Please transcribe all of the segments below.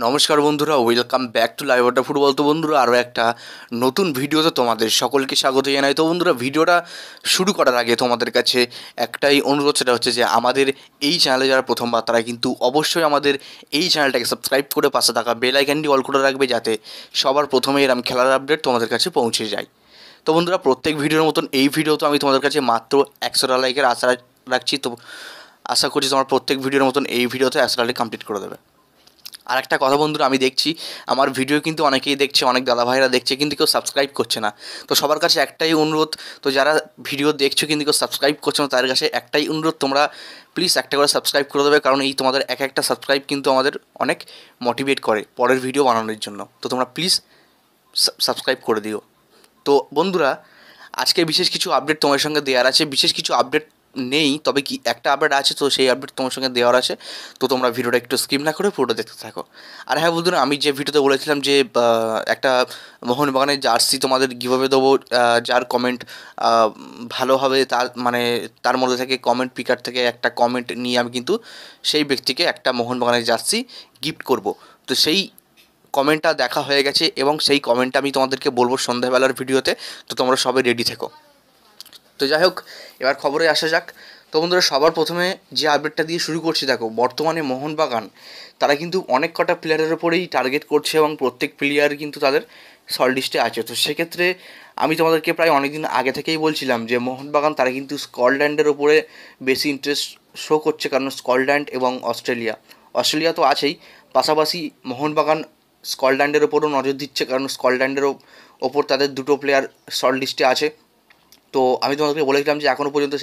নমস্কার বন্ধুরা, welcome back to live আড্ডা ফুটবল। তো বন্ধুরা, আরও একটা নতুন ভিডিওতে তোমাদের সকলকে স্বাগত জানাই। তো বন্ধুরা, ভিডিওটা শুরু করার আগে তোমাদের কাছে একটাই অনুরোধ, সেটা হচ্ছে যে আমাদের এই চ্যানেলে যারা প্রথমবার তারা কিন্তু অবশ্যই আমাদের এই চ্যানেলটাকে সাবস্ক্রাইব করে পাশে থাকা বেল আইকনটি অল করে রাখবে, যাতে সবার প্রথমে এরকম খেলার আপডেট তোমাদের কাছে পৌঁছে যায়। তো বন্ধুরা, প্রত্যেক ভিডিওর মতন এই ভিডিওতে আমি তোমাদের কাছে মাত্র 100টা লাইকের আশা রাখছি। তো আশা করছি তোমার প্রত্যেক ভিডিওর মতন এই ভিডিওতে 100টা লাইক কমপ্লিট করে দেবে। আর একটা কথা বন্ধুরা, আমি দেখছি আমার ভিডিও কিন্তু অনেকেই দেখছে, অনেক দাদাভাইরা দেখছে, কিন্তু কেউ সাবস্ক্রাইব করছে না। তো সবার কাছে একটাই অনুরোধ, তো যারা ভিডিও দেখছো কিন্তু কেউ সাবস্ক্রাইব করছে না, তাদের কাছে একটাই অনুরোধ, তোমরা প্লিজ একটা করে সাবস্ক্রাইব করে দেবে, কারণ এই তোমাদের এক একটা সাবস্ক্রাইব কিন্তু আমাদের অনেক মোটিভেট করে পরের ভিডিও বানানোর জন্য। তো তোমরা প্লিজ সাবস্ক্রাইব করে দিও। তো বন্ধুরা, আজকে বিশেষ কিছু আপডেট তোমার সঙ্গে দেওয়ার আছে। বিশেষ কিছু আপডেট নেই, তবে কি একটা আপডেট আছে, তো সেই আপডেট তোমার সঙ্গে দেওয়ার আছে। তো তোমরা ভিডিওটা একটু স্কিপ না করে পুরোটা দেখতে থাকো। আর হ্যাঁ বন্ধুরা, আমি যে ভিডিওতে বলেছিলাম যে একটা মোহনবাগানের জার্সি তোমাদের গিভঅ্যাওয়ে দেবো, যার কমেন্ট ভালো হবে, তার মধ্যে থেকে কমেন্ট পিকার থেকে একটা কমেন্ট নিয়ে আমি কিন্তু সেই ব্যক্তিকে একটা মোহনবাগানের জার্সি গিফট করব। তো সেই কমেন্টটা দেখা হয়ে গেছে এবং সেই কমেন্টটা আমি তোমাদেরকে বলবো সন্ধ্যাবেলার ভিডিওতে। তো তোমরা সবাই রেডি থেকো। তো যাই হোক, এবার খবরে আসা যাক। তো বন্ধুরা, সবার প্রথমে যে আপডেটটা দিয়ে শুরু করছি, দেখো বর্তমানে মোহনবাগান তারা কিন্তু অনেক কটা প্লেয়ারের ওপরেই টার্গেট করছে এবং প্রত্যেক প্লেয়ার কিন্তু তাদের শর্ট লিস্টে আছে। তো সেক্ষেত্রে আমি তোমাদেরকে প্রায় অনেক দিন আগে থেকেই বলছিলাম যে মোহনবাগান তারা কিন্তু স্কটল্যান্ডের ওপরে বেশি ইন্টারেস্ট শো করছে, কারণ স্কটল্যান্ড এবং অস্ট্রেলিয়া তো আছেই, পাশাপাশি মোহনবাগান স্কটল্যান্ডের ওপরও নজর দিচ্ছে, কারণ স্কটল্যান্ডেরও ওপর তাদের দুটো প্লেয়ার শর্ট লিস্টে আছে। তো আমি তোমাদেরকে বলেছিলাম যে এখনও পর্যন্ত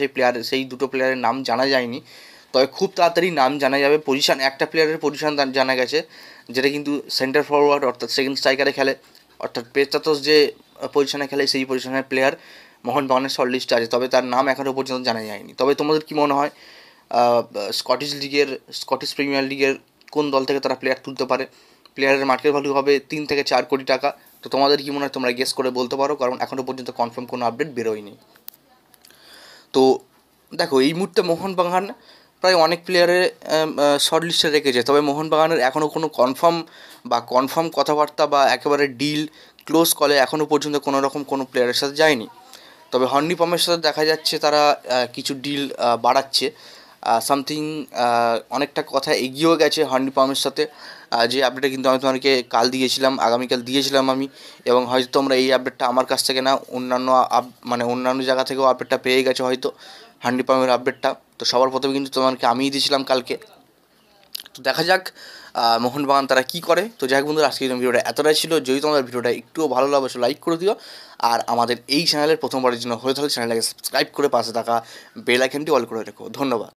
সেই দুটো প্লেয়ারের নাম জানা যায়নি, তবে খুব তাড়াতাড়ি নাম জানা যাবে। একটা প্লেয়ারের পজিশন জানা গেছে, যেটা কিন্তু সেন্টার ফরওয়ার্ড অর্থাৎ সেকেন্ড স্ট্রাইকারে খেলে, অর্থাৎ পেস্তাতোস যে পজিশনে খেলে সেই পজিশনের প্লেয়ার মোহনবাগানের শর্ট লিস্টে আছে, তবে তার নাম এখনও পর্যন্ত জানা যায়নি। তবে তোমাদের কি মনে হয় স্কটিশ প্রিমিয়ার লিগের কোন দল থেকে তারা প্লেয়ার তুলতে পারে? প্লেয়ারের মার্কেট ভ্যালু হবে 3 থেকে 4 কোটি টাকা। তো তোমাদের কি মনে হয়, তোমরা গেস করে বলতে পারো, কারণ এখনও পর্যন্ত কনফার্ম কোনো আপডেট বেরোয়নি। তো দেখো, এই মুহূর্তে মোহনবাগান প্রায় অনেক প্লেয়ারের শর্ট লিস্টে রেখেছে, তবে মোহনবাগানের এখনও কোনো কনফার্ম কথাবার্তা বা একেবারে ডিল ক্লোজ কলে এখনও পর্যন্ত কোনো রকম কোনো প্লেয়ারের সাথে যায়নি। তবে হর্নি পামের সাথে দেখা যাচ্ছে তারা কিছু ডিল বাড়াচ্ছে, সামথিং অনেকটা কথা এগিয়েও গেছে হর্নি পামের সাথে। যে আপডেটটা কিন্তু আমি তোমাদেরকে আগামীকাল দিয়েছিলাম আমি, এবং হয়তো তোমরা এই আপডেটটা আমার কাছ থেকে না, অন্যান্য জায়গা থেকেও আপডেটটা পেয়ে গেছো হয়তো, হর্নি পামের আপডেটটা। তো সবার প্রথমে কিন্তু তোমাদেরকে আমিই দিয়েছিলাম কালকে। তো দেখা যাক মোহনবাগান তারা কী করে। তো যাই হোক বন্ধুরা, আজকের ভিডিওটা এতটাই ছিল। যদি তোমাদের ভিডিওটা একটুও ভালো লাগে অবশ্যই লাইক করে দিও, আর আমাদের এই চ্যানেলের প্রথমবারের জন্য হয়ে থাকলে চ্যানেলটাকে সাবস্ক্রাইব করে পাশে থাকা বেল আইকনটি অল করে রেখো। ধন্যবাদ।